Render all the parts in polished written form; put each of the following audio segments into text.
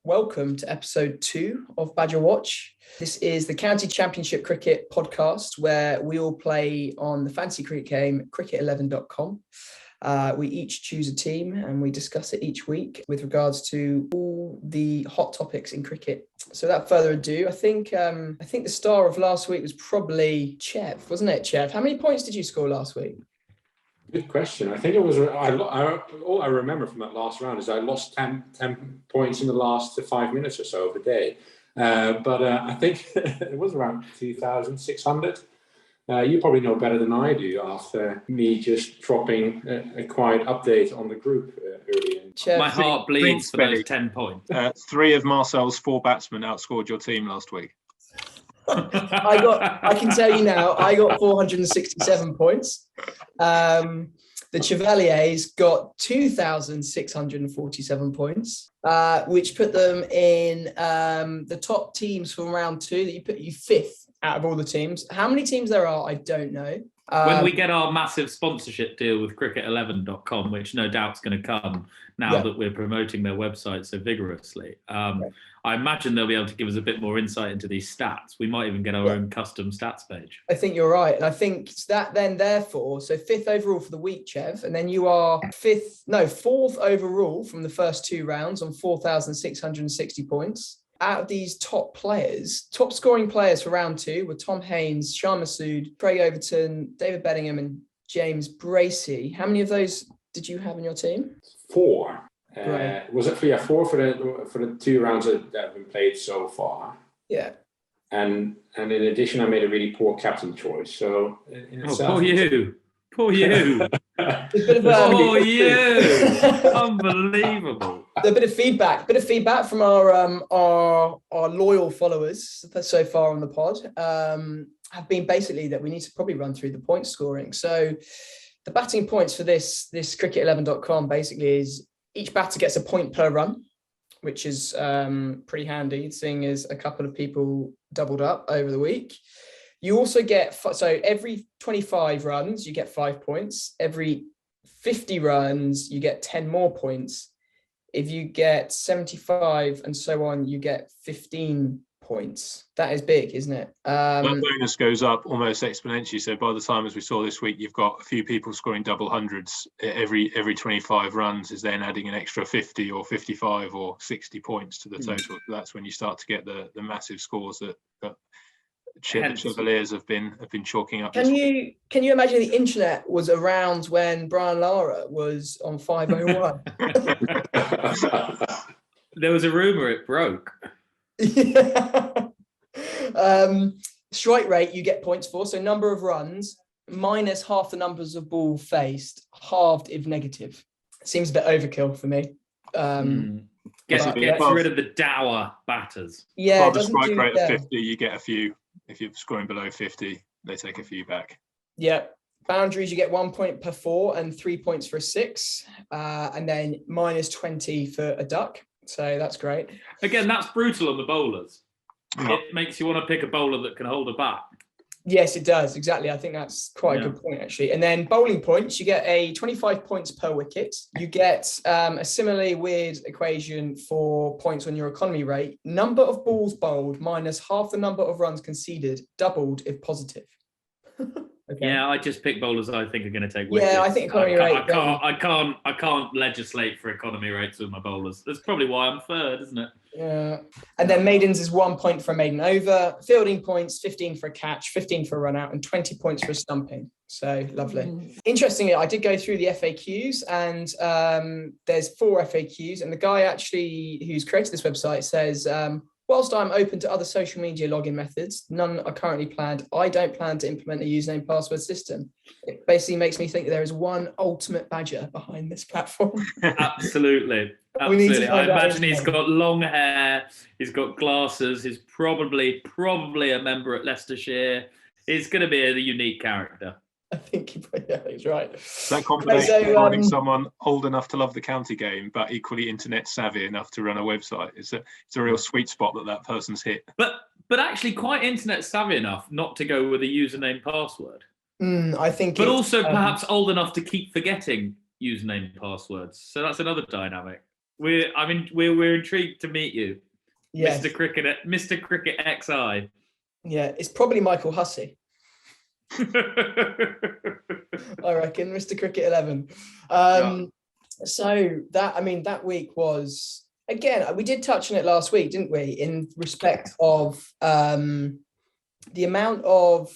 welcome to episode 2 of Badger Watch. This is the County Championship Cricket podcast where we all play on the fantasy cricket game cricket11.com. We each choose a team and we discuss it each week with regards to all the hot topics in cricket. So without further ado, I think the star of last week was probably Chev, wasn't it, Chev? How many points did you score last week? Good question. I think it was. All I remember from that last round is I lost 10 points in the last 5 minutes or so of the day. But I think it was around 2,600. You probably know better than I do after me just dropping a quiet update on the group earlier. My heart bleeds for those 10 points. 3 of Marcel's 4 batsmen outscored your team last week. I can tell you now, I got 467 points. The Chevaliers got 2,647 points, which put them in the top teams from round 2. That you put you 5th out of all the teams. How many teams there are, I don't know. When we get our massive sponsorship deal with cricket11.com, which no doubt's going to come now that we're promoting their website so vigorously, I imagine they'll be able to give us a bit more insight into these stats. We might even get our own custom stats page. I think you're right. And I think that then therefore, so 5th overall for the week, Chev, and then you are 4th overall from the first 2 rounds on 4,660 points. Out of these top scoring players for round 2 were Tom Haines, Shan Masood, Craig Overton, David Bedingham, and James Bracey. How many of those did you have in your team? 4. Right. Was it 4 for the 2 rounds that have been played so far? Yeah. And in addition, I made a really poor captain choice. So in itself, poor you. Poor you. Poor you. Unbelievable. A bit of feedback from our loyal followers so far on the pod have been basically that we need to probably run through the point scoring. So the batting points for this cricket11.com basically is each batter gets a point per run, which is pretty handy, seeing as a couple of people doubled up over the week. You also get, so every 25 runs, you get 5 points. Every 50 runs, you get 10 more points. If you get 75 and so on, you get 15 points. That is big, isn't it? That bonus goes up almost exponentially. So by the time, as we saw this week, you've got a few people scoring double hundreds. Every 25 runs is then adding an extra 50 or 55 or 60 points to the total. That's when you start to get the massive scores that Chevaliers have been chalking up. Can you imagine the internet was around when Brian Lara was on 501? There was a rumour it broke. Yeah. Strike rate you get points for, so number of runs minus half the numbers of ball faced, halved if negative. Seems a bit overkill for me. Gets rid of the dour batters. Yeah, the strike rate of 50, you get a few. If you're scoring below 50, they take a few back. Yeah. Boundaries, you get 1 point per 4 and 3 points for a 6, and then minus 20 for a duck. So that's great. Again, that's brutal on the bowlers. Yeah. It makes you want to pick a bowler that can hold a bat. Yes, it does. Exactly. I think that's quite a good point, actually. And then bowling points, you get a 25 points per wicket. You get a similarly weird equation for points on your economy rate. Number of balls bowled minus half the number of runs conceded, doubled if positive. Okay. Yeah, I just pick bowlers I think are going to take wickets. Yeah, I think economy rate. I can't legislate for economy rates with my bowlers. That's probably why I'm third, isn't it? Yeah. And then maidens is 1 point for a maiden over. Fielding points, 15 for a catch, 15 for a run out, and 20 points for a stumping. So lovely. Interestingly, I did go through the FAQs, and there's 4 FAQs. And the guy actually who's created this website says, whilst I'm open to other social media login methods, none are currently planned. I don't plan to implement a username password system. It basically makes me think that there is one ultimate badger behind this platform. Absolutely. I imagine he's got long hair, he's got glasses, he's probably a member at Leicestershire. He's going to be a unique character. I think he's right. That combination of finding someone old enough to love the county game, but equally internet savvy enough to run a website, it's a real sweet spot that person's hit. But actually quite internet savvy enough not to go with a username password. I think. But also perhaps old enough to keep forgetting username passwords. So that's another dynamic. We're intrigued to meet you, Yes. Mr. Cricket XI. Yeah, it's probably Michael Hussey. I reckon, Mr. Cricket 11. So that week was, again, we did touch on it last week, didn't we? In respect of the amount of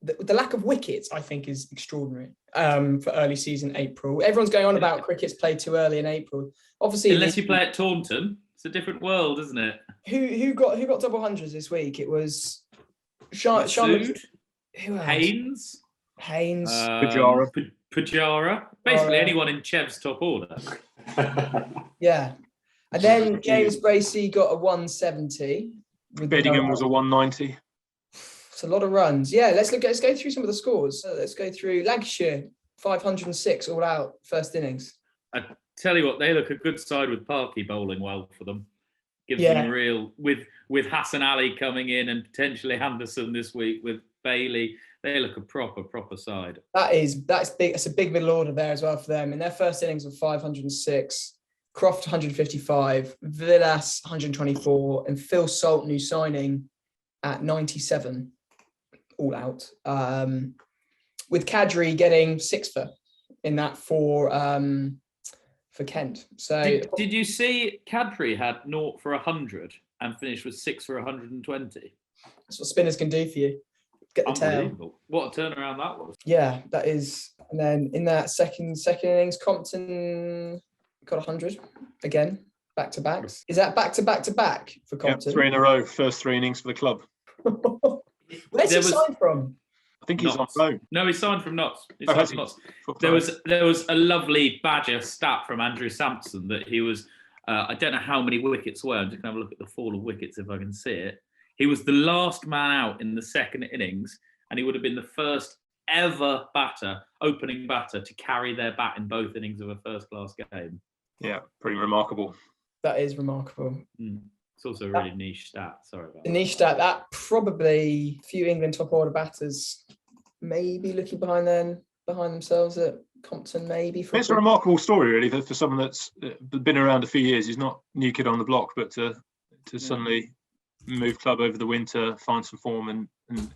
the lack of wickets, I think, is extraordinary for early season April. Everyone's going on about cricket's played too early in April. Obviously, unless you play at Taunton, it's a different world, isn't it? Who got double hundreds this week? It was Masood, who else? Haynes, Pujara. Basically, anyone in Chev's top order. Yeah, and then James Bracey got a 170. Bedingham was a 190. It's a lot of runs. Yeah, let's go through some of the scores. Let's go through Lancashire, 506 all out first innings. I tell you what, they look a good side with Parky bowling well for them. Gives them real with Hassan Ali coming in and potentially Anderson this week with Bailey. They look a proper side. That's big. It's a big middle order there as well for them. In their first innings of 506, Croft 155, Villas 124, and Phil Salt, new signing, at 97, all out. With Kadri getting 6 in that for Kent. So did you see Kadri had 0 for 100 and finished with 6 for 120? That's what spinners can do for you. Get the tail. What a turnaround that was. Yeah, that is. And then in that second innings, Compton got 100 again, back to backs. Is that back to back for Compton? Yeah, 3 in a row, first 3 innings for the club. Where's he signed from? I think he's on loan. No, he signed from Notts. There was a lovely Badger stat from Andrew Sampson that he was, I don't know how many wickets were. I'm just going to have a look at the fall of wickets if I can see it. He was the last man out in the second innings, and he would have been the first ever opening batter to carry their bat in both innings of a first-class game. Yeah, pretty remarkable. That is remarkable. It's also a really niche stat. Sorry about that. A niche stat. That probably a few England top order batters maybe looking behind themselves at Compton, maybe. It's a remarkable story, really, for someone that's been around a few years. He's not new kid on the block, but to suddenly move club over the winter, find some form, and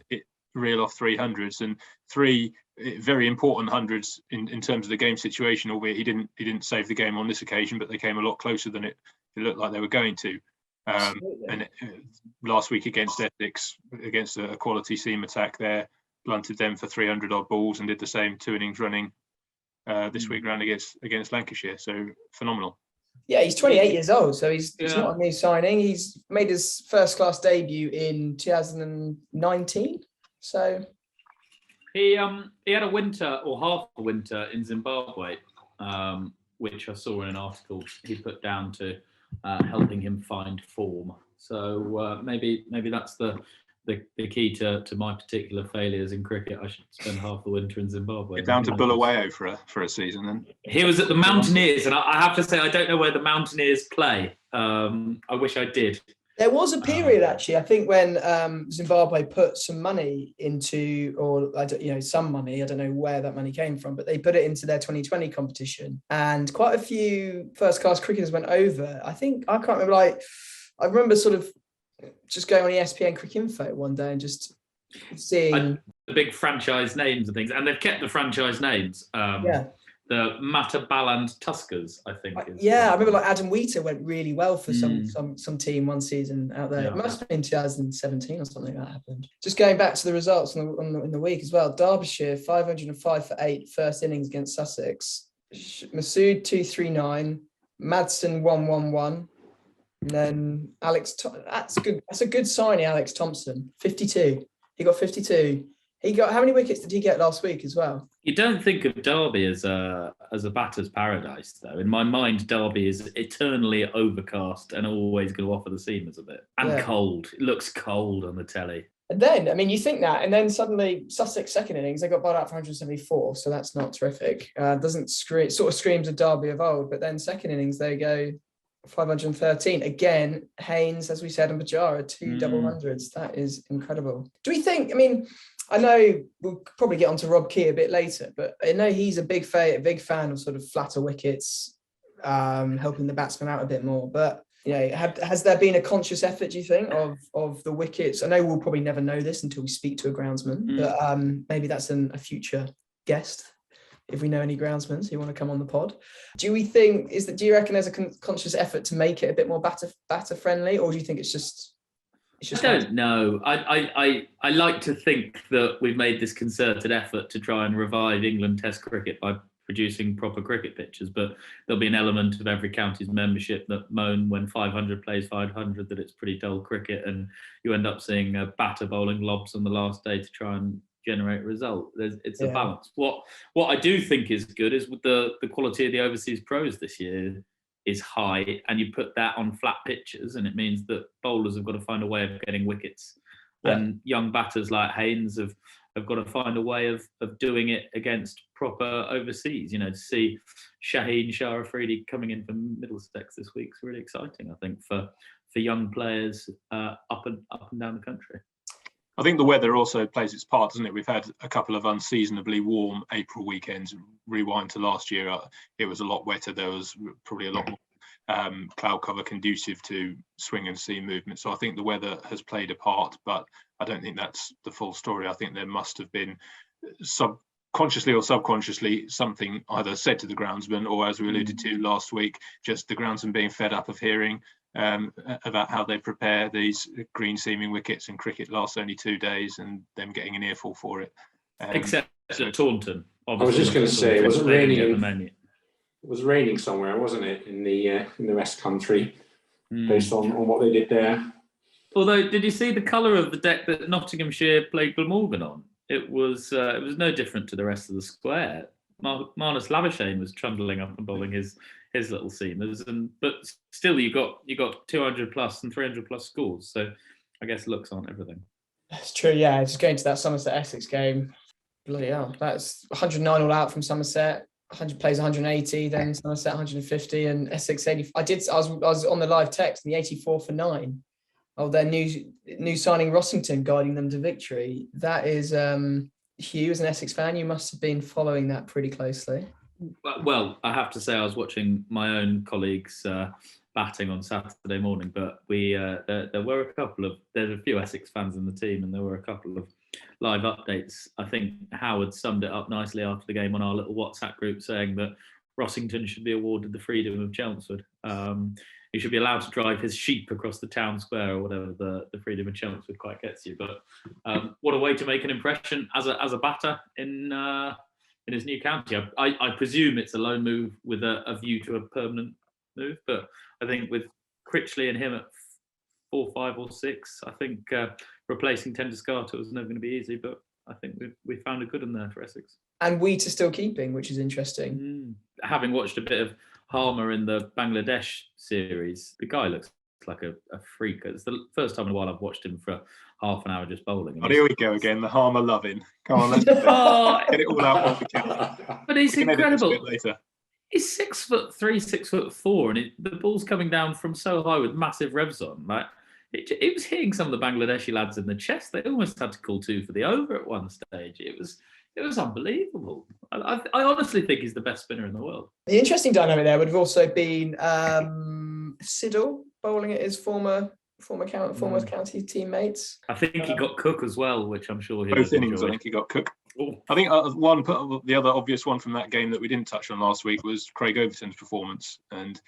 reel off 300s and 3 very important hundreds in terms of the game situation. Albeit he didn't save the game on this occasion, but they came a lot closer than it looked like they were going to. Last week against Essex, against a quality seam attack there, blunted them for 300 odd balls and did the same 2 innings running this week round against Lancashire. So phenomenal. Yeah, he's 28 years old, so he's not a new signing. He's made his first class debut in 2019. So he had a winter or half a winter in Zimbabwe, which I saw in an article he put down to helping him find form. So maybe that's the key to my particular failures in cricket. I should spend half the winter in Zimbabwe. Get down to Bulawayo for a season then. He was at the Mountaineers, and I have to say I don't know where the Mountaineers play. I wish I did. There was a period actually, I think, when Zimbabwe put some money into, or some money. I don't know where that money came from, but they put it into their 2020 competition, and quite a few first-class cricketers went over. I can't remember. I remember sort of just going on ESPN Cricinfo one day and just seeing the big franchise names and things, and they've kept the franchise names. The Matabaland Tuskers, I think. I remember Adam Wheater went really well for some team one season out there. Yeah. It must have been 2017 or something that happened. Just going back to the results in the week as well. Derbyshire 505 for 8 first innings against Sussex. Masood 239, Madsen 111. And then that's good. That's a good signing, Alex Thompson, 52. He got 52. How many wickets did he get last week as well? You don't think of Derby as a batter's paradise, though. In my mind, Derby is eternally overcast and always going to offer the seamers a bit. And cold. It looks cold on the telly. And then, you think that, and then suddenly Sussex second innings, they got bowled out for 174, so that's not terrific. Doesn't scream, sort of screams of Derby of old, but then second innings, they go 513. Again, Haynes, as we said, and Pujara, 2 double hundreds. That is incredible. Do we think, I know we'll probably get onto Rob Key a bit later, but I know he's a big fan of sort of flatter wickets, helping the batsman out a bit more. But has there been a conscious effort, do you think, of the wickets? I know we'll probably never know this until we speak to a groundsman, but maybe that's a future guest. If we know any groundsmen who want to come on the pod, do you reckon there's a conscious effort to make it a bit more batter friendly, or do you think it's just I don't know. I like to think that we've made this concerted effort to try and revive England Test cricket by producing proper cricket pitches, but there'll be an element of every county's membership that moan when 500 plays 500 that it's pretty dull cricket, and you end up seeing a batter bowling lobs on the last day to try and generate a result. It's a balance. What I do think is good is with the quality of the overseas pros this year is high, and you put that on flat pitches, and it means that bowlers have got to find a way of getting wickets, and young batters like Haynes have got to find a way of doing it against proper overseas. To see Shaheen Shah Afridi coming in from Middlesex this week is really exciting, I think, for young players up and down the country. I think the weather also plays its part, doesn't it? We've had a couple of unseasonably warm April weekends. Rewind to last year, it was a lot wetter. There was probably a lot more cloud cover conducive to swing and seam movement. So I think the weather has played a part, but I don't think that's the full story. I think there must have been consciously or subconsciously something either said to the groundsman, or, as we alluded to last week, just the groundsman being fed up of hearing about how they prepare these green seaming wickets, and cricket lasts only 2 days, and them getting an earful for it. Except at Taunton. I was just going to say, it was raining. It was raining somewhere, wasn't it, in the West Country, based on what they did there. Although, did you see the colour of the deck that Nottinghamshire played Glamorgan on? It was no different to the rest of the square. Marnus Labuschagne was trundling up and bowling his little seamers, but still you got 200 plus and 300 plus scores. So I guess looks aren't everything. That's true. Yeah, just going to that Somerset Essex game. Bloody hell, that's 109 all out from Somerset. 100 plays 180, then Somerset 150, and Essex 80. I was on the live text, and the 84 for 9. Oh, their new signing Rossington guiding them to victory. That is Hugh, as an Essex fan, you must have been following that pretty closely. Well, I have to say I was watching my own colleagues batting on Saturday morning, but there were there's a few Essex fans in the team, and there were a couple of live updates. I think Howard summed it up nicely after the game on our little WhatsApp group, saying that Rossington should be awarded the freedom of Chelmsford. He should be allowed to drive his sheep across the town square, or whatever the freedom of Chelmsford quite gets you. But what a way to make an impression as a batter in his new county. I presume it's a loan move with a view to a permanent move, but I think with Critchley and him at 4, 5 or 6, I think replacing Tenduscarter was never going to be easy, but I think we found a good one there for Essex. And Wheat is still keeping, which is interesting. Having watched a bit of Harmer in the Bangladesh series, the guy looks like a freak. It's the first time in a while I've watched him for half an hour just bowling. Oh, here we go again, the Harmer loving. Come on, let's get it all out on the camera. But he's incredible. He's 6'3", 6'4", and the ball's coming down from so high with massive revs on. Like it was hitting some of the Bangladeshi lads in the chest. They almost had to call 2 for the over at one stage. It was unbelievable. I honestly think he's the best spinner in the world. The interesting dynamic there would have also been Siddle bowling at his former county teammates. I think he got Cook as well, which I'm sure he both innings. I think he got Cook. Ooh. I think the other obvious one from that game that we didn't touch on last week was Craig Overton's performance, and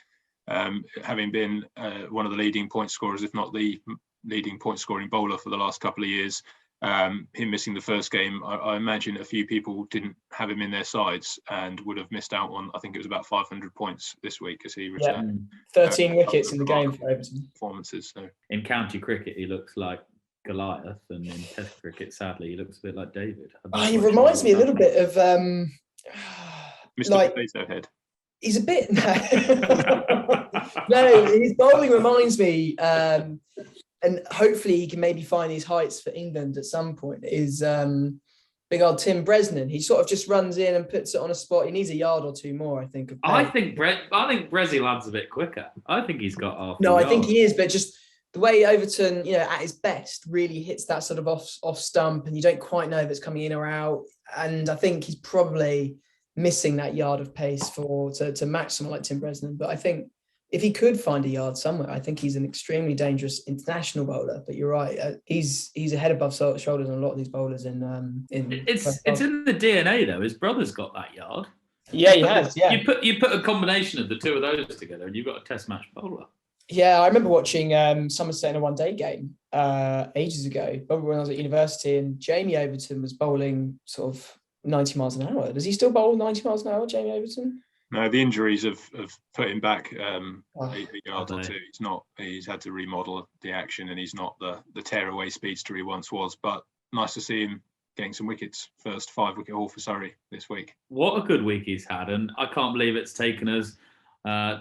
having been one of the leading point scorers, if not the leading point scoring bowler for the last couple of years. Him missing the first game, I imagine a few people didn't have him in their sides and would have missed out on, I think it was about 500 points this week as he returned. 13 wickets in the game for Everton. Performances. So. In county cricket, he looks like Goliath, and in Test cricket, sadly, he looks a bit like David. He reminds me a little bit of Mr. Potato Head. He's a bit no, his bowling reminds me, and hopefully he can maybe find these heights for England at some point, is big old Tim Bresnan. He sort of just runs in and puts it on a spot. He needs a yard or 2 more, I think. I think Brezzy lands a bit quicker. I think he's got half. No, I think he is, but just the way Overton, at his best, really hits that sort of off stump, and you don't quite know if it's coming in or out. And I think he's probably missing that yard of pace to match someone like Tim Bresnan. But I think if he could find a yard somewhere, I think he's an extremely dangerous international bowler. But you're right, he's a head above shoulders on a lot of these bowlers It's in the DNA though. His brother's got that yard. Yeah, he has. Yeah, you put a combination of the two of those together, and you've got a Test match bowler. Yeah, I remember watching Somerset in a one-day game ages ago, probably when I was at university, and Jamie Overton was bowling sort of 90 miles an hour. Does he still bowl 90 miles an hour, Jamie Overton? No, the injuries have put him back a yard or two. He's had to remodel the action, and he's not the tearaway speedster he once was. But nice to see him getting some wickets. First 5-wicket haul for Surrey this week. What a good week he's had, and I can't believe it's taken us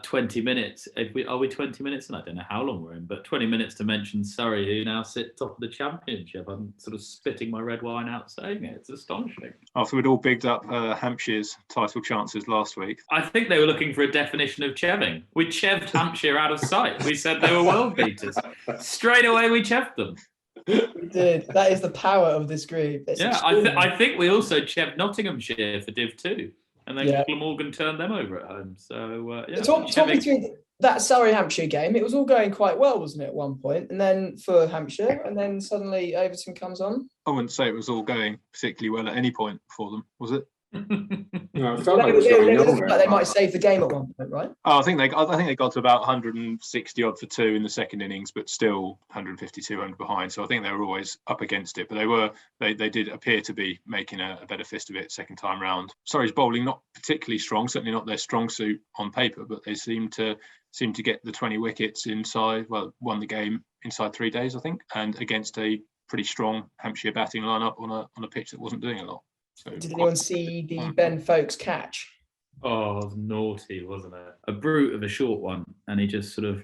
20 minutes. Are we 20 minutes? And I don't know how long we're in, but 20 minutes to mention Surrey, who now sit top of the championship. I'm sort of spitting my red wine out saying it. It's astonishing. After we'd all bigged up Hampshire's title chances last week. I think they were looking for a definition of cheving. We cheved Hampshire out of sight. We said they were world beaters. Straight away we cheved them. We did. That is the power of this group. I think we also cheved Nottinghamshire for Div 2. And then Glamorgan turned them over at home. So, Talk me through that Surrey-Hampshire game. It was all going quite well, wasn't it, at one point? And then for Hampshire, and then suddenly Overton comes on. I wouldn't say it was all going particularly well at any point for them, was it? No, it felt like it was going nowhere. They might save the game at one point, right? Oh, I think they got to about 160 odd for 2 in the second innings, but still 150, 200 behind. So I think they were always up against it, but they did appear to be making a better fist of it second time round. Surrey's bowling not particularly strong, certainly not their strong suit on paper, but they seem to get the 20 wickets inside. Well, won the game inside 3 days, I think, and against a pretty strong Hampshire batting lineup on a pitch that wasn't doing a lot. So did anyone see the Ben Folkes catch? Oh, it was naughty, wasn't it? A brute of a short one, and he just sort of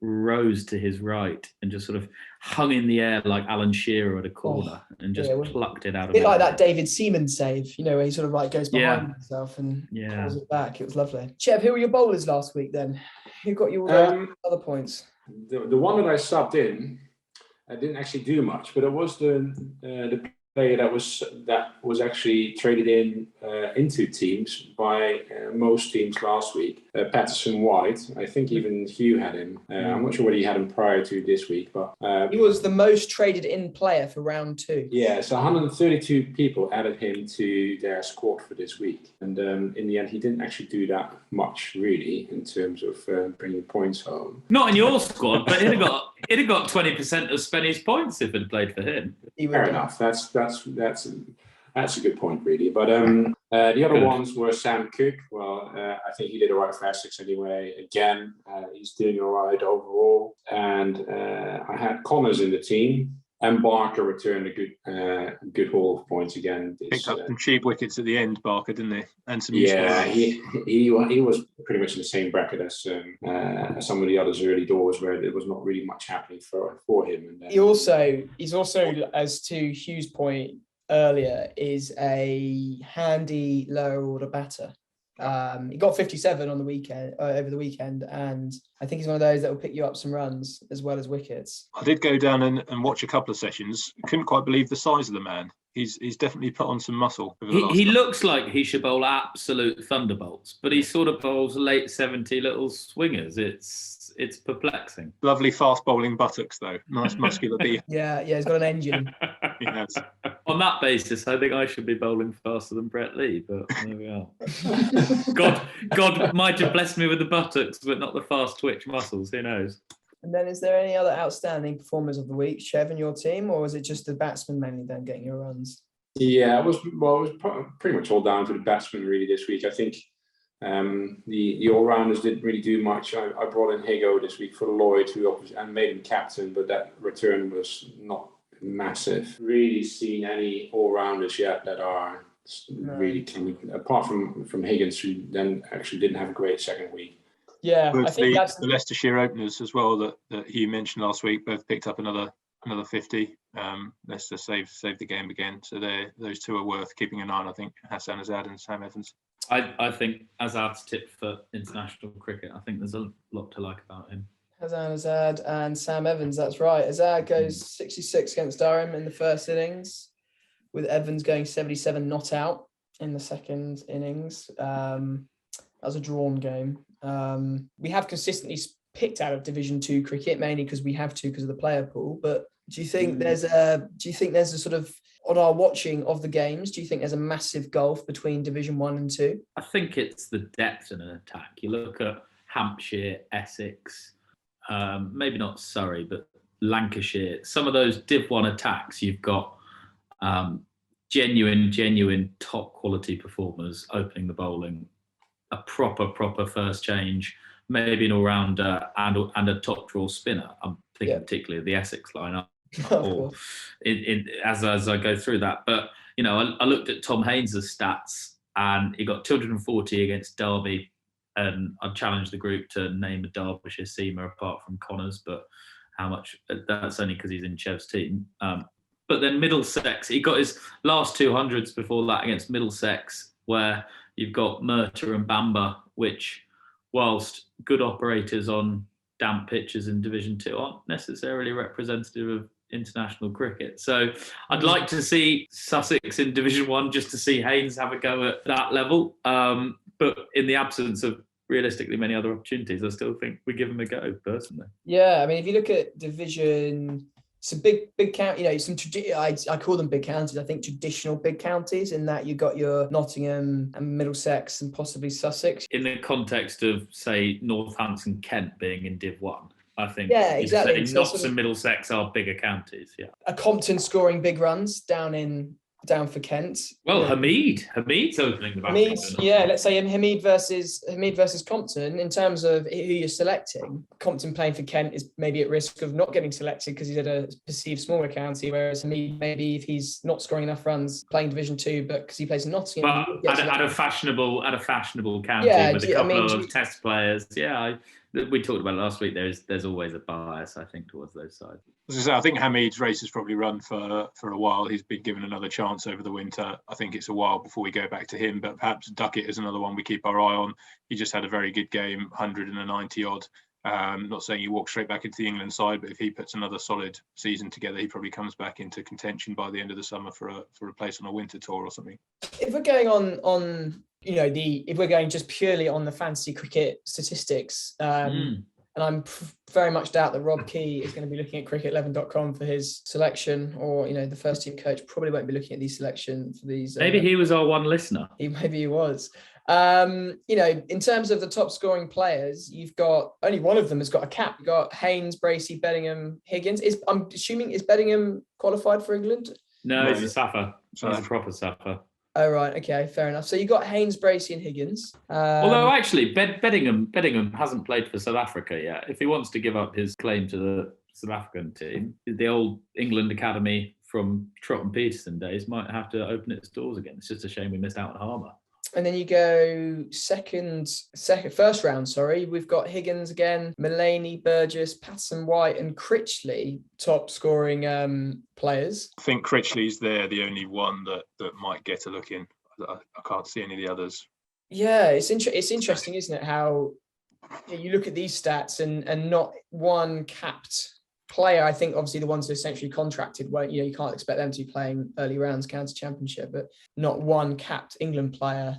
rose to his right and just sort of hung in the air like Alan Shearer at a corner and just plucked it out of it. A bit like that David Seaman save, where he sort of goes behind himself and pulls it back. It was lovely. Chev, who were your bowlers last week then? Who got you all those other points? The one that I subbed in, I didn't actually do much, but it was the player that was actually traded into teams by most teams last week. Patterson White. I think even Hugh had him. I'm not sure whether he had him prior to this week, but he was the most traded in player for round 2. Yeah, so 132 people added him to their squad for this week, and in the end, he didn't actually do that much really in terms of bringing points home. Not in your squad, but he'd have got 20% of Spenny's points if it had played for him. Fair enough. That's a good point, really. But the other ones were Sam Cook. Well, I think he did all right for Essex anyway. Again, he's doing all right overall. And I had Connors in the team, and Barker returned a good haul of points again. Picked up some cheap wickets at the end, Barker, didn't he? And some he was pretty much in the same bracket as some of the others early doors, where there was not really much happening for him. And he's also, as to Hugh's point earlier, is a handy lower order batter. He got 57 on the weekend, over the weekend, and I think he's one of those that will pick you up some runs as well as wickets. I did go down and watch a couple of sessions. Couldn't quite believe the size of the man. He's definitely put on some muscle. He looks like he should bowl absolute thunderbolts, but he sort of bowls late 70 little swingers. It's perplexing. Lovely fast bowling buttocks though. Nice muscular beef. Yeah, he's got an engine. He has. On that basis, I think I should be bowling faster than Brett Lee, but there we are. God might have blessed me with the buttocks, but not the fast twitch muscles. Who knows? And then, is there any other outstanding performers of the week, Chev, in your team, or was it just the batsmen mainly then getting your runs? Yeah, it was pretty much all down to the batsmen really this week. I think the all-rounders didn't really do much. I brought in Higo this week for Lloyd, and made him captain, but that return was not massive. Really seen any all-rounders yet that are really coming, apart from Higgins, who then actually didn't have a great second week. Yeah, I think that's the Leicestershire openers as well that you mentioned last week. Both picked up another 50. Leicester saved the game again. So those two are worth keeping an eye on. I think Hassan Azad and Sam Evans. I think Azad's tipped for international cricket. I think there's a lot to like about him. Hassan Azad and Sam Evans, that's right. Azad goes 66 against Durham in the first innings, with Evans going 77 not out. in the second innings. That was a drawn game. We have consistently picked out of Division 2 cricket, mainly because we have to because of the player pool. But do you think there's a sort of, on our watching of the games, do you think there's a massive gulf between Division 1 and 2? I think it's the depth in an attack. You look at Hampshire, Essex, maybe not Surrey, but Lancashire. Some of those Div 1 attacks, you've got genuine top quality performers opening the bowling, a proper first change, maybe an all-rounder and a top draw spinner. I'm thinking particularly of the Essex lineup. Or as I go through that, but I looked at Tom Haynes' stats, and he got 240 against Derby, and I've challenged the group to name a Derbyshire seamer apart from Connors, but how much? That's only because he's in Chev's team. But then Middlesex, he got his last 200s before that against Middlesex, where you've got Murta and Bamba, which, whilst good operators on damp pitches in Division 2, aren't necessarily representative of international cricket. So I'd like to see Sussex in Division 1 just to see Haynes have a go at that level. But in the absence of realistically many other opportunities, I still think we give him a go, personally. Yeah, I mean, if you look at Division, some big county, I call them big counties. I think traditional big counties, in that you got your Nottingham and Middlesex and possibly Sussex. In the context of, say, Northampton, Kent being in Div 1, I think exactly. Notts and Middlesex are bigger counties. Yeah. A Compton scoring big runs down for Kent. Well, Hamid's opening the batting. Let's say Hamid versus Compton. In terms of who you're selecting, Compton playing for Kent is maybe at risk of not getting selected because he's at a perceived smaller county, whereas Hamid, maybe if he's not scoring enough runs playing Division 2, but because he plays in Nottingham, but at a fashionable county with a couple of test players. We talked about it last week. There's always a bias, I think, towards those sides. As I say, I think Hamid's race has probably run for a while. He's been given another chance over the winter. I think it's a while before we go back to him, but perhaps Duckett is another one we keep our eye on. He just had a very good game, 190 odd. Not saying he walks straight back into the England side, but if he puts another solid season together, he probably comes back into contention by the end of the summer for a place on a winter tour or something. If we're going on if we're going just purely on the fantasy cricket statistics, and I'm very much doubt that Rob Key is going to be looking at cricket11.com for his selection, or the first team coach probably won't be looking at these selection for these. Maybe he was our one listener. Maybe he was. In terms of the top scoring players, you've got only one of them has got a cap. You've got Haynes, Bracey, Bedingham, Higgins. I'm assuming, is Bedingham qualified for England? No, he's a Sapper. He's a proper Sapper. Oh, right. Okay, fair enough. So you got Haynes, Bracey and Higgins. Although actually, Bedingham hasn't played for South Africa yet. If he wants to give up his claim to the South African team, the old England academy from Trott and Peterson days might have to open its doors again. It's just a shame we missed out on Harmer. And then you go first round, we've got Higgins again, Mulaney, Burgess, Patterson, White and Critchley, top scoring players. I think Critchley's the only one that might get a look in. I can't see any of the others. Yeah, it's interesting, isn't it, how you look at these stats and not one capped player. I think obviously the ones who are essentially contracted, you can't expect them to be playing early rounds county championship, but not one capped England player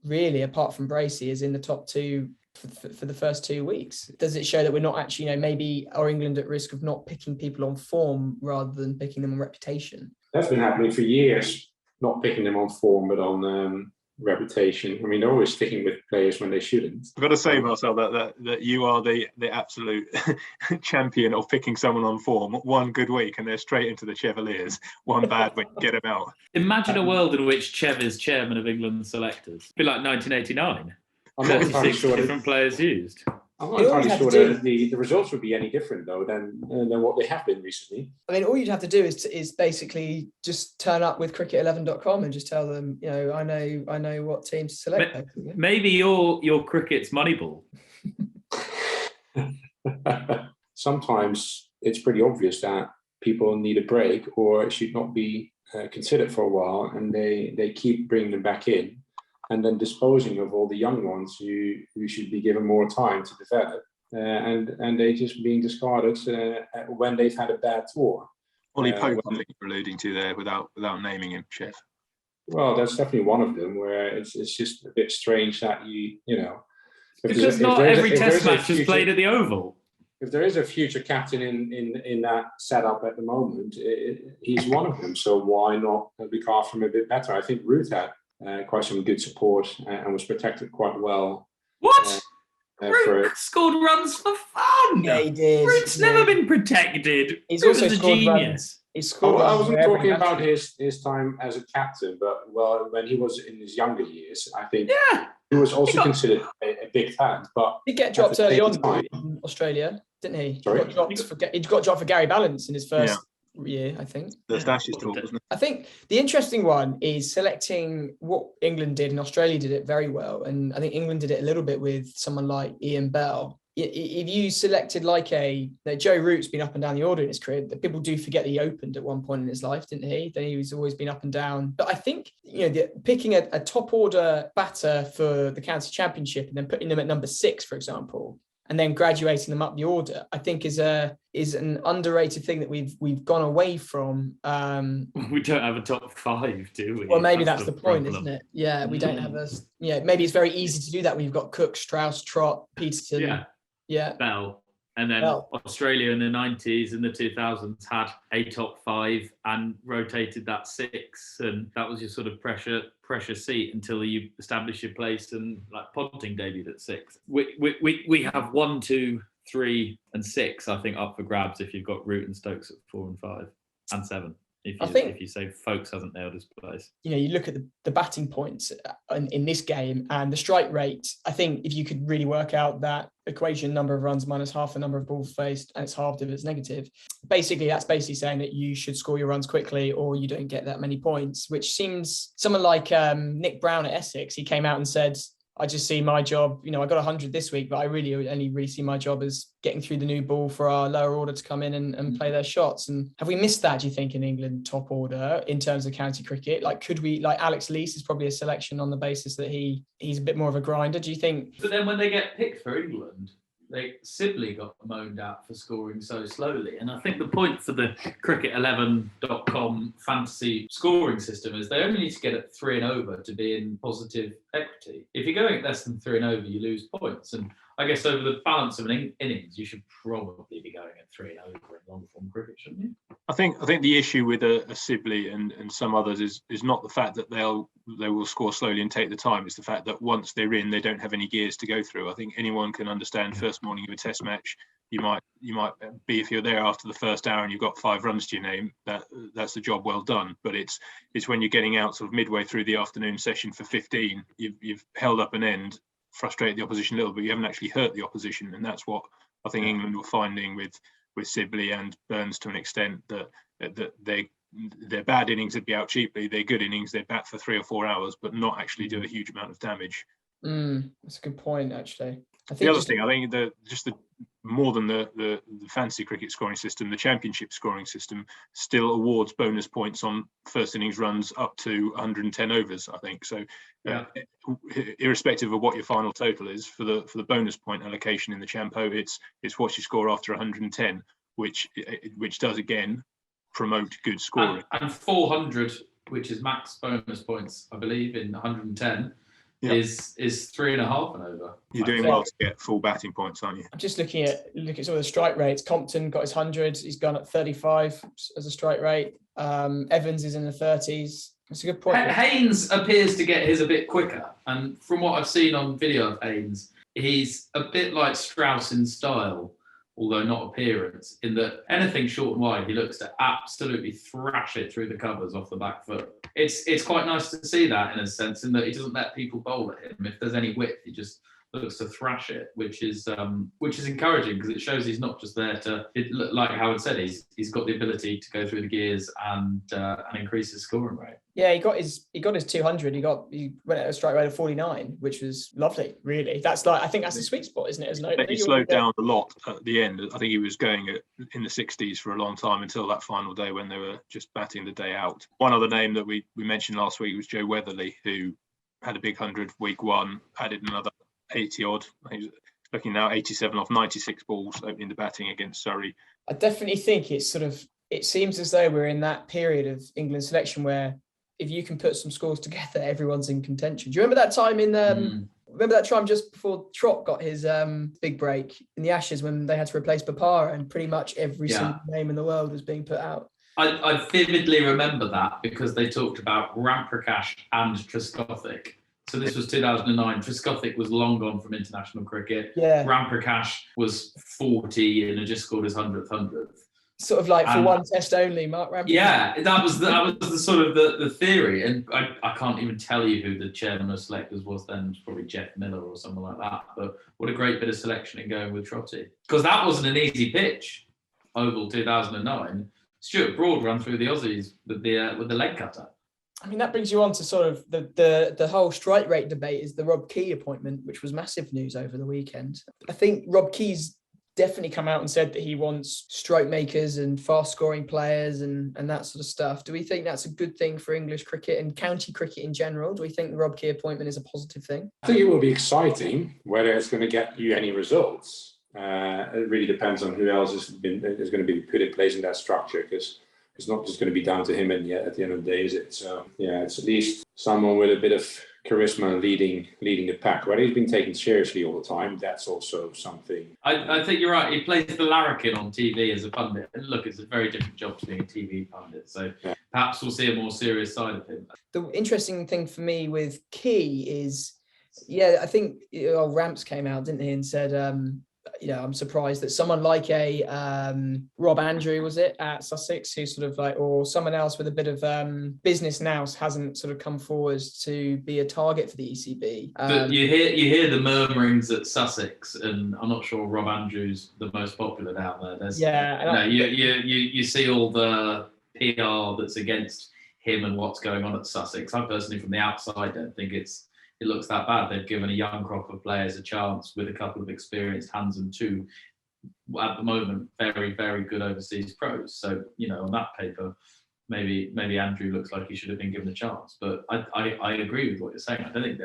really, apart from Bracey, is in the top two for the first 2 weeks. Does it show that we're not actually, maybe are England at risk of not picking people on form rather than picking them on reputation? That's been happening for years, not picking them on form, but on reputation. I mean, they're always sticking with players when they shouldn't. I've got to say, Marcel, that you are the absolute champion of picking someone on form. One good week and they're straight into the Chevaliers. One bad week, get them out. Imagine a world in which Chev is chairman of England selectors. It'd be like 1989. I'm not entirely sure different players used. I'm not entirely sure that the results would be any different though than what they have been recently. I mean, all you'd have to do is basically just turn up with cricket11.com and just tell them, I know what teams to select. Maybe your cricket's Moneyball. Sometimes it's pretty obvious that people need a break or should not be considered for a while, and they keep bringing them back in, and then disposing of all the young ones who should be given more time to develop, and they just being discarded when they've had a bad tour. Ollie Pope, I think you're alluding to there, without naming him, Chev. Well, that's definitely one of them where it's just a bit strange that you know. Because not every test match is played at the Oval. If there is a future captain in that setup at the moment, he's one of them. So why not look after him a bit better? I think Ruth had quite some good support and was protected quite well. What? Ruth scored runs for fun. Yeah, he did. Ruth's never been protected. He's Ruth also is a scored genius. runs. He scored I runs wasn't for talking every about match. his time as a captain, but when he was in his younger years, I think Yeah. he was also considered a big talent. But He get dropped early on time, in Australia, didn't he? Sorry? He got dropped for Gary Balance in his first year, I think. The Ashes tour, wasn't it? I think the interesting one is selecting what England did, and Australia did it very well. And I think England did it a little bit with someone like Ian Bell. If you selected Joe Root's been up and down the order in his career, that people do forget that he opened at one point in his life, didn't he? Then he's always been up and down. But I think, picking a top order batter for the county championship and then putting them at number 6, for example, and then graduating them up the order, I think is an underrated thing that we've gone away from. We don't have a top 5, do we? Well, maybe that's the point, isn't it? Yeah, we don't have maybe it's very easy to do that when you've got Cook, Strauss, Trott, Peterson. Yeah. Bell. And then Australia in the 90s and the 2000s had a top 5 and rotated that 6. And that was your sort of pressure seat until you establish your place, and like Ponting debuted at 6. We have 1, 2, 3 and 6, I think, up for grabs if you've got Root and Stokes at 4 and 5 and 7. If you say Folkes hasn't nailed his place. You look at the batting points in this game and the strike rate. I think if you could really work out that equation, number of runs minus half the number of balls faced, and it's halved if it's negative. That's basically saying that you should score your runs quickly or you don't get that many points, which seems someone like Nick Brown at Essex. He came out and said, I just see my job, I got 100 this week, but I only see my job as getting through the new ball for our lower order to come in and play their shots. And have we missed that, do you think, in England top order in terms of county cricket? Could we, Alex Lees is probably a selection on the basis that he's a bit more of a grinder, do you think? But then when they get picked for England, Sibley got moaned at for scoring so slowly. And I think the point for the cricket11.com fantasy scoring system is they only need to get it 3 and over to be in positive equity. If you're going at less than 3 and over, you lose points. And I guess over the balance of an innings, you should probably be going at 3 and over in long form cricket, shouldn't you? I think the issue with a Sibley and some others is not the fact that they will score slowly and take the time. It's the fact that once they're in, they don't have any gears to go through. I think anyone can understand first morning of a test match, you might be, if you're there after the first hour and you've got 5 runs to your name, that's the job well done. But it's when you're getting out sort of midway through the afternoon session for 15, you've held up an end, frustrated the opposition a little, but you haven't actually hurt the opposition, and that's what I think England were finding with Sibley and Burns to an extent, that their bad innings would be out cheaply. Their good innings, they'd bat for 3 or 4 hours, but not actually do a huge amount of damage. That's a good point, actually. I think the other thing, I think more than the fantasy cricket scoring system, the championship scoring system still awards bonus points on first innings runs up to 110 overs, I think. So irrespective of what your final total is, for the bonus point allocation in the Champo, it's what you score after 110, which does again promote good scoring. And 400, which is max bonus points, I believe, in 110. Is 3.5 and over. You're doing well to get full batting points, aren't you? I'm just looking at some of the strike rates. Compton got his 100. He's gone at 35 as a strike rate. Evans is in the 30s. That's a good point. Haynes appears to get his a bit quicker. And from what I've seen on video of Haynes, he's a bit like Strauss in style, although not appearance, in that anything short and wide, he looks to absolutely thrash it through the covers off the back foot. It's quite nice to see that, in a sense, in that he doesn't let people bowl at him. If there's any width, he just looks to thrash it, which is encouraging, because it shows he's not just there to, like Howard said, he's got the ability to go through the gears and increase his scoring rate. Yeah, he got his 200. He went at a strike rate of 49, which was lovely. Really, I think that's the sweet spot, isn't it? He slowed down a lot at the end. I think he was going in the 60s for a long time until that final day when they were just batting the day out. One other name that we mentioned last week was Joe Weatherly, who had a big 100 week 1, added another 80 odd. He's looking now 87 off 96 balls opening the batting against Surrey. I definitely think it seems as though we're in that period of England selection where if you can put some scores together, everyone's in contention. Do you remember that time remember that time just before Trott got his big break in the Ashes when they had to replace Papara and pretty much every single name in the world was being put out? I vividly remember that because they talked about Ramprakash and Trescothick. So this was 2009. Trescothick was long gone from international cricket. Yeah. Ramprakash was 40 and had just scored his 100th. Sort of like for one test only, Mark Ramprakash. Yeah, that was the sort of the theory. And I can't even tell you who the chairman of selectors was then. It was probably Jeff Miller or someone like that. But what a great bit of selection in going with Trotty. Because that wasn't an easy pitch, Oval 2009. Stuart Broad ran through the Aussies with the leg cutter. I mean, that brings you on to sort of the whole strike rate debate is the Rob Key appointment, which was massive news over the weekend. I think Rob Key's definitely come out and said that he wants stroke makers and fast scoring players and that sort of stuff. Do we think that's a good thing for English cricket and county cricket in general? Do we think the Rob Key appointment is a positive thing? I think it will be exciting. Whether it's going to get you any results, it really depends on who else is going to be put in place in that structure, because it's not just going to be down to him at the end of the day, is it? So it's at least someone with a bit of charisma leading the pack. Whether he's been taken seriously all the time, that's also something. I think you're right. He plays the larrikin on TV as a pundit. And look, it's a very different job to being a TV pundit. So perhaps we'll see a more serious side of him. The interesting thing for me with Key is, I think Ramps came out, didn't he, and said, I'm surprised that someone like a Rob Andrew, was it, at Sussex, who sort of like, or someone else with a bit of business nous hasn't sort of come forward to be a target for the ECB. But you hear the murmurings at Sussex, and I'm not sure Rob Andrew's the most popular down there. You see all the PR that's against him and what's going on at Sussex. I personally, from the outside, don't think it looks that bad. They've given a young crop of players a chance with a couple of experienced hands and two, at the moment, very, very good overseas pros. So, on that paper, maybe Andrew looks like he should have been given a chance. But I agree with what you're saying. I don't think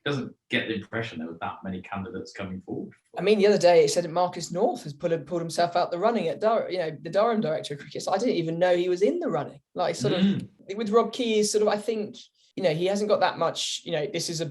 doesn't get the impression there were that many candidates coming forward. I mean, the other day it said that Marcus North has pulled himself out the running at the Durham director of cricket. So I didn't even know he was in the running. Like sort of with Rob Key, sort of, I think, he hasn't got that much, this is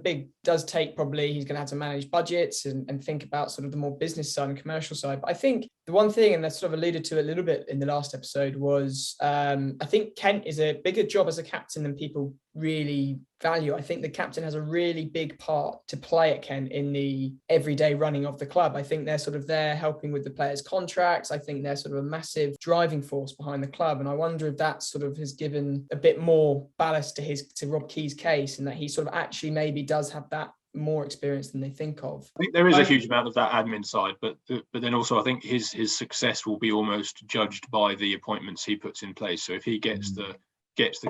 does take probably, he's going to have to manage budgets and think about sort of the more business side and commercial side. But I think the one thing, and that's sort of alluded to a little bit in the last episode, was I think Kent is a bigger job as a captain than people really value. I think the captain has a really big part to play at Kent in the everyday running of the club. I think they're sort of there helping with the players' contracts. I think they're sort of a massive driving force behind the club. And I wonder if that sort of has given a bit more ballast to Rob Key's case, and that he sort of actually maybe does have that more experience than they think of. I think there is a huge amount of that admin side, but then also I think his success will be almost judged by the appointments he puts in place. So if he gets the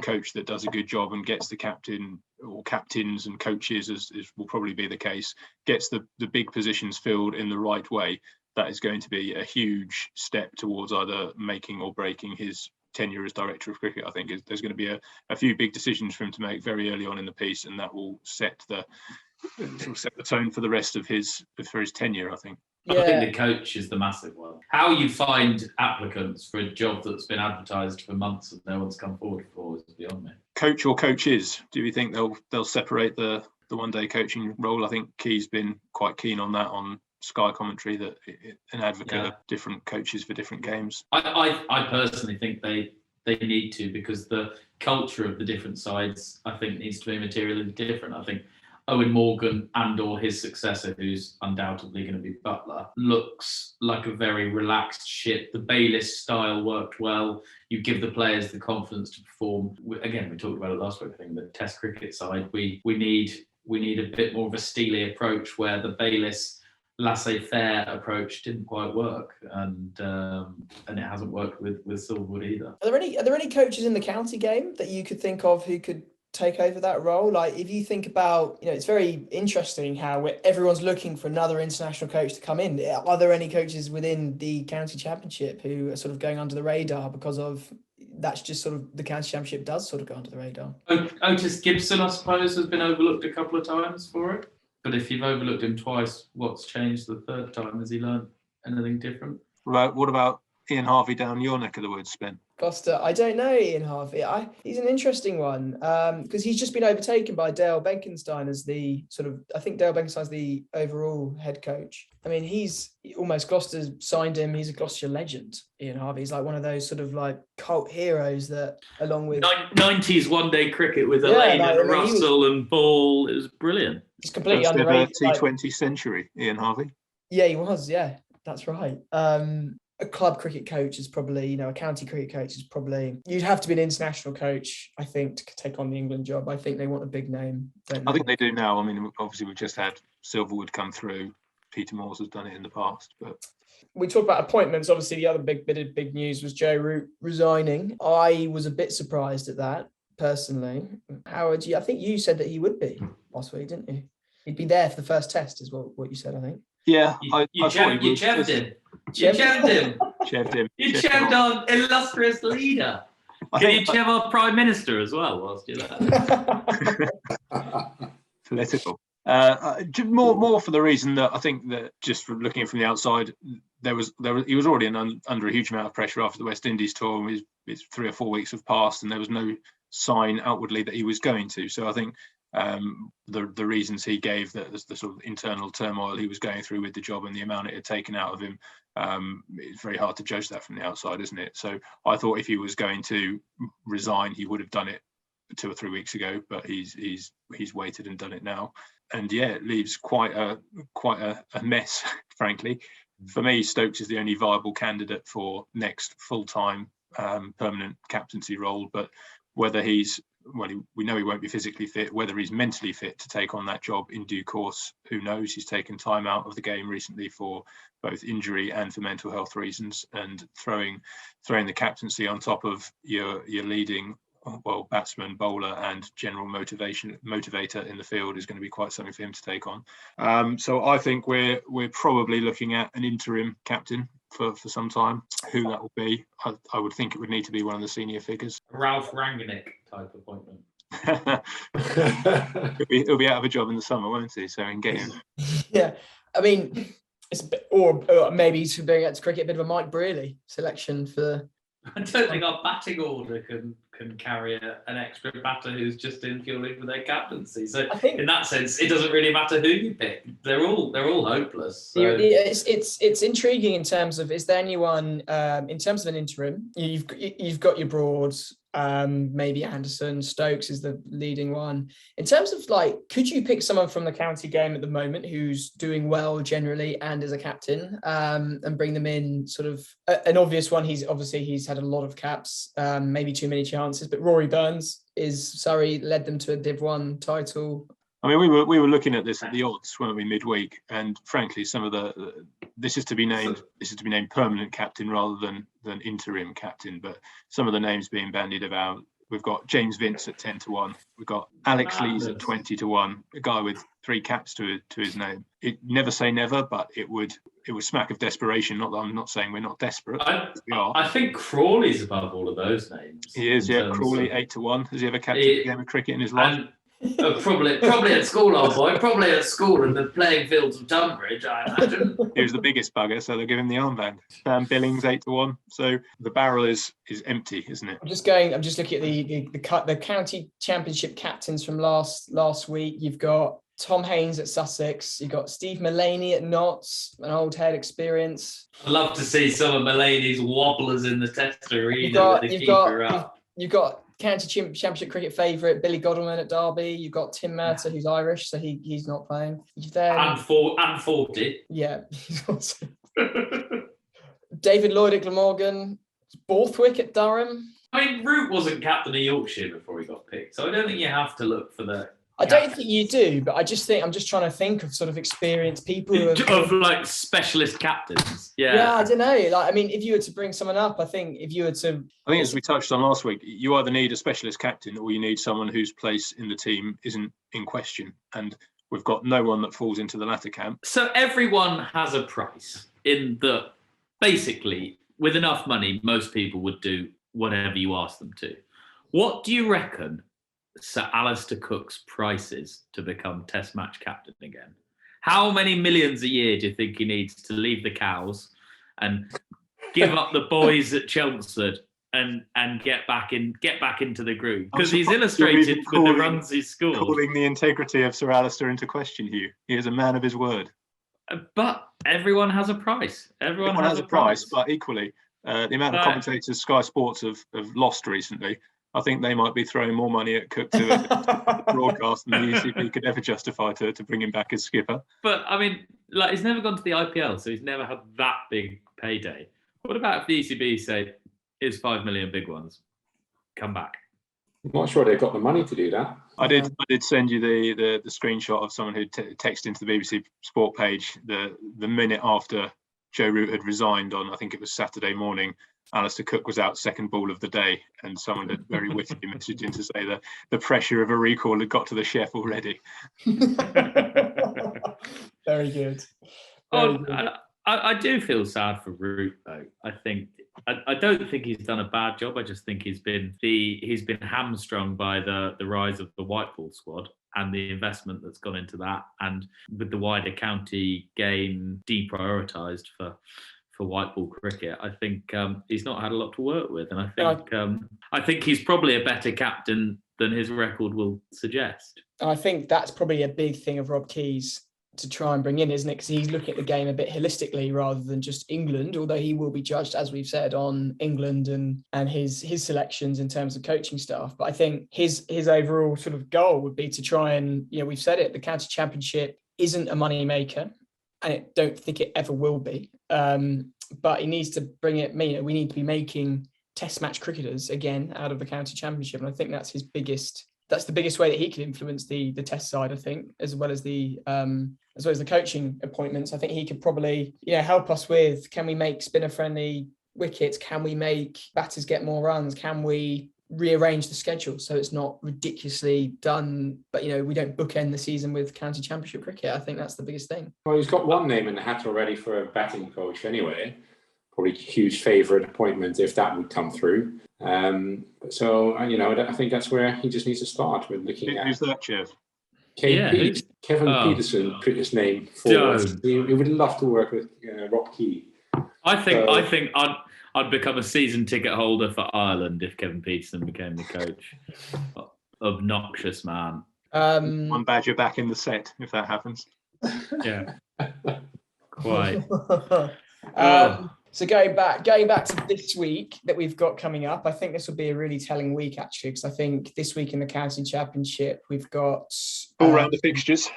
coach that does a good job and gets the captain or captains and coaches, as will probably be the case, gets the big positions filled in the right way, that is going to be a huge step towards either making or breaking his tenure as director of cricket. I think there's going to be a few big decisions for him to make very early on in the piece, and that will set the tone for the rest of his tenure, I think. I think the coach is the massive one. How you find applicants for a job that's been advertised for months and no one's come forward for is beyond me. Coach or coaches? Do you think they'll separate the one-day coaching role? I think Key's been quite keen on that on Sky commentary, that an advocate of different coaches for different games. I personally think they need to, because the culture of the different sides, I think, needs to be materially different. I think Owen Morgan and or his successor, who's undoubtedly going to be Butler, looks like a very relaxed ship. The Bayliss style worked well. You give the players the confidence to perform. Again, we talked about it last week. I think the Test cricket side, we need a bit more of a steely approach, where the Bayliss laissez-faire approach didn't quite work, and it hasn't worked with Silverwood either. Are there any coaches in the county game that you could think of who could take over that role? Like, if you think about, it's very interesting how everyone's looking for another international coach to come in. Are there any coaches within the county championship who are sort of going under the radar because of that's just sort of the county championship does sort of go under the radar? Otis Gibson, I suppose, has been overlooked a couple of times for it. But if you've overlooked him twice, what's changed the third time? Has he learned anything different? What about Ian Harvey down your neck of the woods, Spen? Gloucester, I don't know Ian Harvey. He's an interesting one because he's just been overtaken by Dale Benkenstein as the I think Dale Benkenstein's the overall head coach. I mean, Gloucester signed him. He's a Gloucester legend, Ian Harvey. He's like one of those sort of like cult heroes that, along with 90s one-day cricket with Elaine and Russell and Ball. It was brilliant. He's completely First underrated. ever T20 century, Ian Harvey. Yeah, he was. Yeah, that's right. A club cricket coach is probably, a county cricket coach is probably, you'd have to be an international coach, I think, to take on the England job. I think they want a big name. I think they do now. I mean, obviously, we've just had Silverwood come through. Peter Moores has done it in the past. But we talk about appointments. Obviously, the other big news was Joe Root resigning. I was a bit surprised at that, personally. Howard, I think you said that he would be last week, didn't you? He'd be there for the first test, is what you said, I think. Yeah, you chevved him. You chevved him. You chevved our illustrious leader. Can you chev our Prime Minister as well whilst you're there? Political. More for the reason that I think that just from looking from the outside, he was already under a huge amount of pressure after the West Indies tour. His 3 or 4 weeks have passed, and there was no sign outwardly that he was going to. So I think the reasons he gave, that the sort of internal turmoil he was going through with the job and the amount it had taken out of him, it's very hard to judge that from the outside, isn't it? So I thought if he was going to resign, he would have done it 2 or 3 weeks ago, but he's waited and done it now. And yeah, it leaves quite a mess, frankly. For me, Stokes is the only viable candidate for next full-time permanent captaincy role, but whether we know he won't be physically fit. Whether he's mentally fit to take on that job in due course, who knows? He's taken time out of the game recently for both injury and for mental health reasons, and throwing the captaincy on top of your leading batsman, bowler, and general motivator in the field is going to be quite something for him to take on. So I think we're probably looking at an interim captain for some time. Who that will be, I would think it would need to be one of the senior figures. Ralph Rangnick type appointment. He'll be out of a job in the summer, won't he? So we can get him. Yeah, I mean, it's a bit, or maybe to bring it to cricket, a bit of a Mike Brearley selection for. I don't think our batting order can carry an extra batter who's just in purely for their captaincy. So I think in that sense, it doesn't really matter who you pick. They're all hopeless. So. It's intriguing in terms of, is there anyone in terms of an interim? You've got your Broads. Maybe Anderson. Stokes is the leading one. In terms of could you pick someone from the county game at the moment who's doing well generally and as a captain, and bring them in? Sort of an obvious one. He's had a lot of caps, maybe too many chances. But Rory Burns Surrey led them to a Div 1 title. I mean, we were looking at this at the odds, weren't we, midweek? And frankly, some of this is to be named permanent captain rather than interim captain. But some of the names being bandied about, we've got James Vince at 10-1, we've got Alex Lees at 20-1, a guy with 3 caps to his name. It never say never, but it would smack of desperation. Not that I'm not saying we're not desperate. We are. I think Crawley's above all of those names. He is, yeah. Crawley 8-1. Has he ever captained a game of cricket in his life? Probably at school, old boy. Probably at school in the playing fields of Tunbridge, I imagine. He was the biggest bugger, so they'll give him the armband. Sam Billings 8-1. So the barrel is empty, isn't it? I'm just looking at the county championship captains from last week. You've got Tom Haynes at Sussex. You've got Steve Mullaney at Notts, an old head experience. I'd love to see some of Mullaney's wobblers in the Test arena with the keeper up. You've got county championship cricket favourite Billy Godalman at Derby. You've got Tim Murtagh, who's Irish, so he's not playing. And 40. Yeah. David Lloyd at Glamorgan. Borthwick at Durham. I mean, Root wasn't captain of Yorkshire before he got picked, so I don't think you have to look for the. I don't think you do, but I'm just trying to think of sort of experienced people of specialist captains. Yeah, I don't know. If you were to bring someone up, I think as we touched on last week, you either need a specialist captain or you need someone whose place in the team isn't in question. And we've got no one that falls into the latter camp. So everyone has a price in that basically with enough money, most people would do whatever you ask them to. What do you reckon Sir Alistair Cook's prices to become Test match captain again? How many millions a year do you think he needs to leave the cows and give up the boys at Chelmsford and get back into the groove, because he's illustrated with the runs he's scored. Calling the integrity of Sir Alistair into question, Hugh. He is a man of his word. But everyone has a price. Everyone has a price. But equally, the amount of commentators Sky Sports have lost recently, I think they might be throwing more money at Cook to broadcast than the ECB could ever justify to bring him back as skipper. But I mean, like, he's never gone to the IPL, so he's never had that big payday. What about if the ECB say, here's 5 million big ones, come back? I'm not sure they've got the money to do that. I did send you the screenshot of someone who texted into the BBC Sport page the minute after Joe Root had resigned on, I think it was Saturday morning. Alistair Cook was out second ball of the day, and someone had very wittily messaged in to say that the pressure of a recall had got to the chef already. Very good. I do feel sad for Root, though. I don't think he's done a bad job. I just think he's been hamstrung by the rise of the white ball squad and the investment that's gone into that, and with the wider county game deprioritised for white ball cricket. I think he's not had a lot to work with, and I think he's probably a better captain than his record will suggest. I think that's probably a big thing of Rob Key's to try and bring in, isn't it? Because he's looking at the game a bit holistically rather than just England, although he will be judged, as we've said, on England and his selections in terms of coaching staff. But I think his overall sort of goal would be to try and, we've said it, the county championship isn't a money maker, and I don't think it ever will be. But he needs to bring it, we need to be making test match cricketers again out of the county championship. And I think that's the biggest way that he can influence the test side, I think, as well as the coaching appointments. I think he could probably, help us with, can we make spinner friendly wickets? Can we make batters get more runs? Can we rearrange the schedule so it's not ridiculously done, but we don't bookend the season with county championship cricket? I think that's the biggest thing. Well, he's got one name in the hat already for a batting coach anyway. Probably huge favourite appointment if that would come through. So I think that's where he just needs to start with looking at. Who's that, Chev? Kevin Peterson put his name forward. He would love to work with Rob Key. I think I'd become a season ticket holder for Ireland if Kevin Peterson became the coach. Obnoxious man. One badger back in the set if that happens. Yeah, quite. So going back to this week that we've got coming up, I think this will be a really telling week, actually, because I think this week in the county championship, we've got full round of fixtures.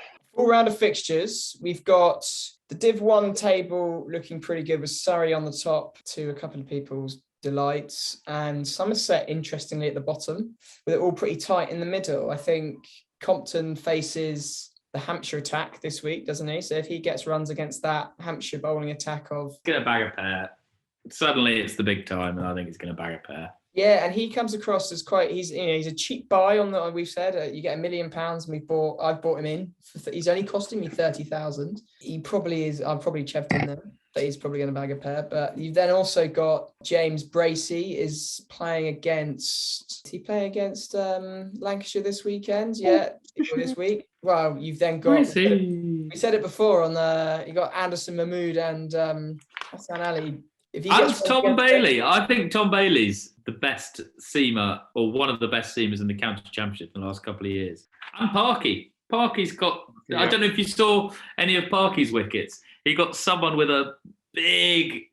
We've got the Div 1 table looking pretty good with Surrey on the top to a couple of people's delights, and Somerset, interestingly, at the bottom, with it all pretty tight in the middle. I think Compton faces the Hampshire attack this week, doesn't he? So if he gets runs against that Hampshire bowling attack he's going to bag a pair. Suddenly it's the big time, and I think he's going to bag a pair. Yeah, and he comes across as he's a cheap buy on the, we've said, you get £1 million, and I've bought him in. He's only costing me 30,000. He probably is, I'm probably Chev in there, but he's probably going to bag a pair. But you've then also got James Bracey is playing against Lancashire this weekend. Yeah, this week. Well, you've then got, we said it before, you got Anderson Mahmood and Hassan Ali. And Tom Bailey. I think Tom Bailey's the best seamer, or one of the best seamers in the county championship in the last couple of years. And Parky. Parky's got, I don't know if you saw any of Parky's wickets. He got someone with a big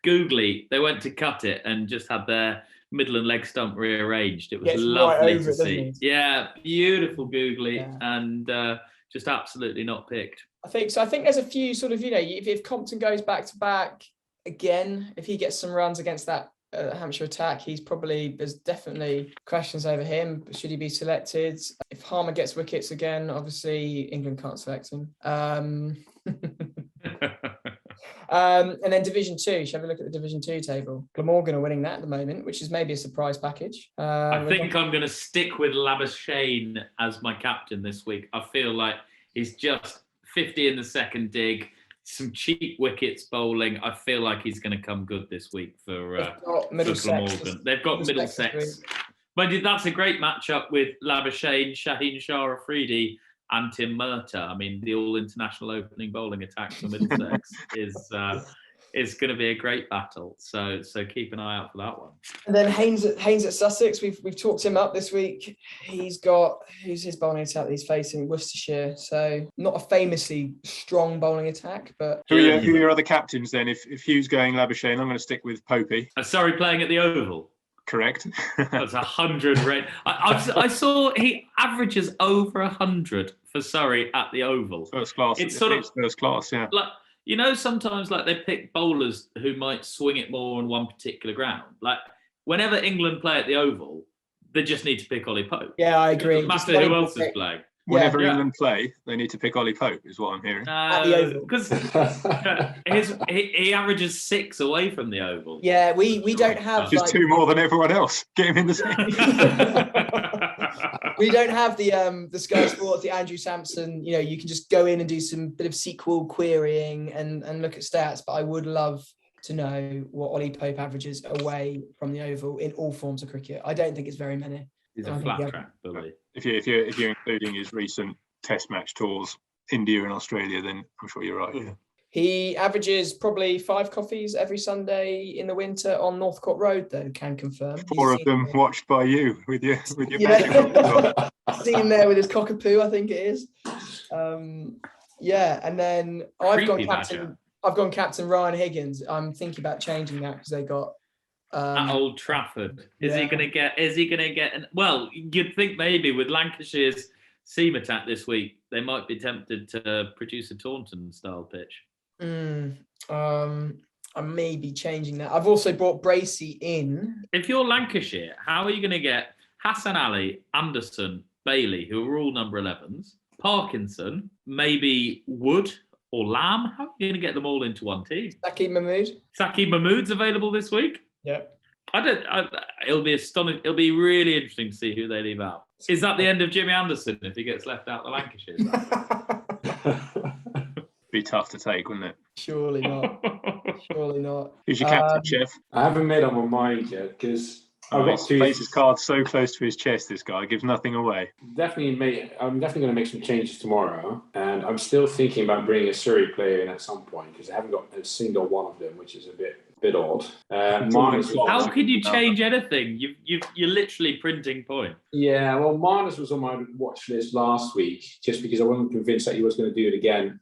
googly. They went to cut it and just had their middle and leg stump rearranged. It was lovely to see. Yeah, beautiful googly, and just absolutely not picked. I think there's a few sort of, if Compton goes back to back again, if he gets some runs against that Hampshire attack, there's definitely questions over him. Should he be selected? If Harmer gets wickets again, obviously England can't select him. And then Division 2, shall we look at the Division 2 table? Glamorgan are winning that at the moment, which is maybe a surprise package. I think I'm going to stick with Labuschagne as my captain this week. I feel like he's just 50 in the second dig, some cheap wickets bowling. I feel like he's going to come good this week for Glamorgan. They've got Middlesex. But that's a great matchup with Labuschagne, Shaheen Shah Afridi, and Tim Murtagh. I mean, the all-international opening bowling attack for Middlesex is It's going to be a great battle. So keep an eye out for that one. And then Haynes at Sussex, we've talked him up this week. Who's his bowling attack that he's facing? Worcestershire. So not a famously strong bowling attack, but Who are your other captains then? If Hugh's going Labuschagne, I'm going to stick with Popey. Surrey playing at the Oval. Correct. That's 100 rate. I saw he averages over 100 for Surrey at the Oval. First class. It's sort of first class, yeah. Like, sometimes like they pick bowlers who might swing it more on one particular ground. Like whenever England play at the Oval, they just need to pick Ollie Pope. yeah, I agree. It doesn't matter who else is playing. Whenever England play, they need to pick Ollie Pope, is what I'm hearing. At the Oval. Because he averages 6 away from the Oval. Yeah, we don't have Just 2 more than everyone else. Get him in the same. We don't have the Sky Sports, the Andrew Sampson. You can just go in and do some bit of SQL querying and look at stats. But I would love to know what Ollie Pope averages away from the Oval in all forms of cricket. I don't think it's very many. He's a flat track bully. If you're including his recent Test match tours, India and Australia, then I'm sure you're right. Yeah. He averages probably 5 coffees every Sunday in the winter on Northcote Road, though. Can confirm. 4 of them watched by you with your yeah. See him there with his cockapoo, I think it is. And then I've gone captain Ryan Higgins. I'm thinking about changing that because they got at Old Trafford. Is he going to get? Well, you'd think maybe with Lancashire's seam attack this week, they might be tempted to produce a Taunton style pitch. I may be changing that. I've also brought Bracey in. If you're Lancashire, how are you going to get Hassan Ali, Anderson, Bailey, who are all number 11s, Parkinson, maybe Wood or Lamb? How are you going to get them all into one team? Saqib Mahmood. Saqib Mahmood's available this week? Yeah. It'll be astonishing. It'll be really interesting to see who they leave out. Is that the end of Jimmy Anderson if he gets left out the Lancashire? Be tough to take, wouldn't it? Surely not. Surely not. Who's your captain, Chev? I haven't made up my mind yet because I've got He plays his cards so close to his chest. This guy gives nothing away. I'm definitely going to make some changes tomorrow, and I'm still thinking about bringing a Surrey player in at some point because I haven't got a single one of them, which is a bit odd. How could you change anything? You're literally printing point. Yeah, well, Marnus was on my watch list last week just because I wasn't convinced that he was going to do it again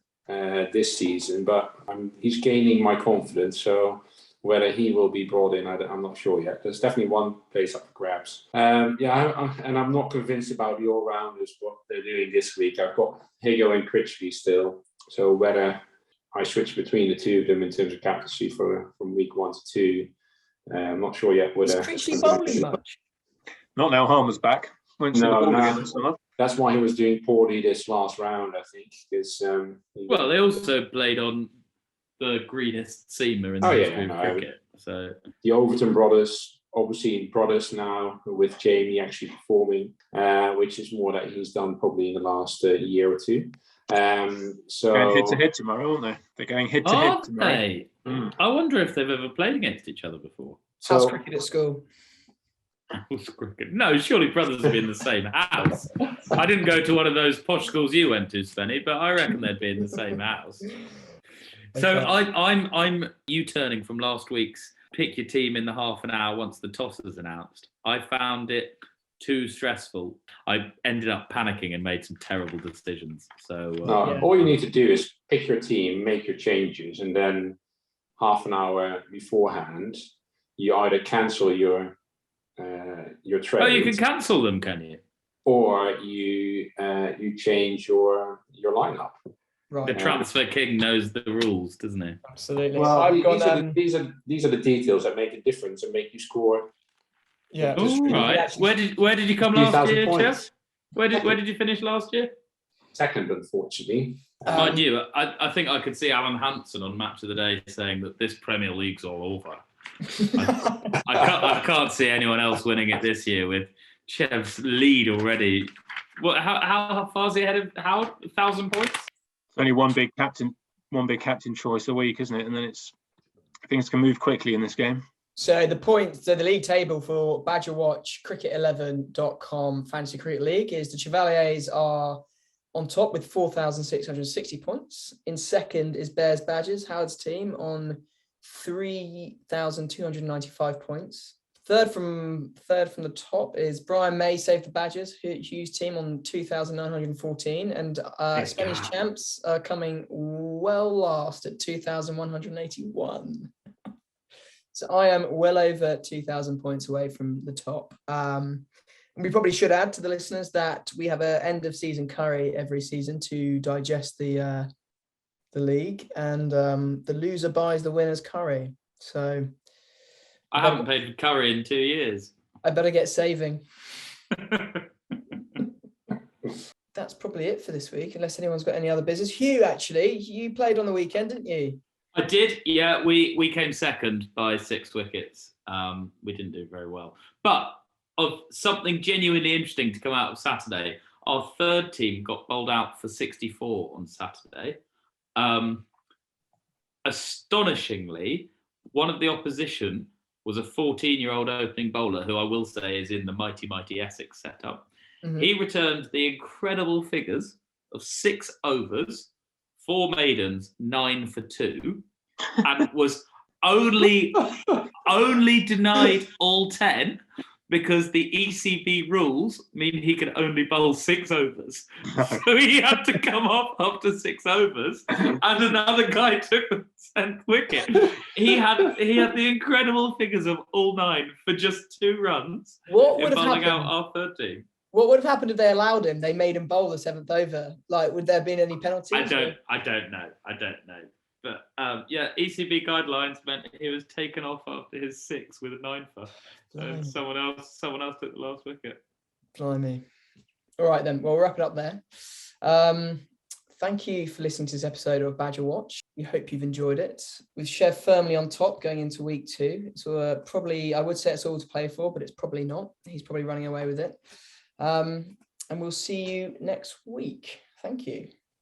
this season, but he's gaining my confidence. So whether he will be brought in, I'm not sure yet. There's definitely one place up for grabs. And I'm not convinced about the all-rounders, what they're doing this week. I've got Higo and Critchley still. So whether I switch between the two of them in terms of captaincy from week 1 to 2, I'm not sure yet. Is Critchley bowling much? Not now Harmer's back. No. That's why he was doing poorly this last round, I think. Because they also played on the greenest seamer in the history of cricket. So the Overton brothers, obviously brothers now with Jamie actually performing, which is more that he's done probably in the last year or 2. So going head to head tomorrow, aren't they? They're going head to head tomorrow. I wonder if they've ever played against each other before. House cricket at school. No, surely brothers would be in the same house. I didn't go to one of those posh schools you went to, Spenny, but I reckon they'd be in the same house. So I'm U-turning from last week's pick your team in the half an hour once the toss is announced. I found it too stressful. I ended up panicking and made some terrible decisions. So all you need to do is pick your team, make your changes, and then half an hour beforehand, you either cancel your trade. Oh, you can cancel them, can you? Or you change your lineup. Right. The transfer king knows the rules, doesn't he? Absolutely. Well, these are the details that make a difference and make you score. Yeah. Right. Where did you come last year, Chev? Where did you finish last year? Second, unfortunately. Mind you, I think I could see Alan Hansen on Match of the Day saying that this Premier League's all over. I can't see anyone else winning it this year with Chev's lead already. How far is he ahead of Howard? 1,000 points? It's only one big captain choice a week, isn't it? And then things can move quickly in this game. So the league table for Badger Watch cricket11.com Fantasy Cricket League is the Chevaliers are on top with 4,660 points. In second is Bears Badgers, Howard's team, on 3,295 points. Third from the top is Brian May, Save the Badgers, Hughes team on 2,914, and Spenny's champs are coming well last at 2,181. So I am well over 2,000 points away from the top. We probably should add to the listeners that we have an end of season curry every season to digest the league, and the loser buys the winner's curry. So I haven't paid for curry in 2 years. I better get saving. That's probably it for this week, unless anyone's got any other business. Hugh, actually, you played on the weekend, didn't you? I did, yeah. We came second by 6 wickets. We didn't do very well. But of something genuinely interesting to come out of Saturday, our third team got bowled out for 64 on Saturday. Astonishingly, one of the opposition was a 14-year-old opening bowler who I will say is in the mighty Essex setup. Mm-hmm. He returned the incredible figures of 6 overs, 4 maidens, 9 for 2, and was only denied all 10 because the ECB rules mean he can only bowl 6 overs. So he had to come off after 6 overs, and another guy took the 10th wicket. He had the incredible figures of all 9 for just 2 runs. What would have bowling happened? Out our third team. What would have happened if they allowed him? They made him bowl the 7th over. Like, would there have been any penalties? I don't know. But ECB guidelines meant he was taken off after his 6 with a 9-fer. So someone else took the last wicket. Blimey. All right then. Well, we'll wrap it up there. Thank you for listening to this episode of Badger Watch. We hope you've enjoyed it. With Chev firmly on top going into week 2. So probably, I would say it's all to play for, but it's probably not. He's probably running away with it. And we'll see you next week. Thank you.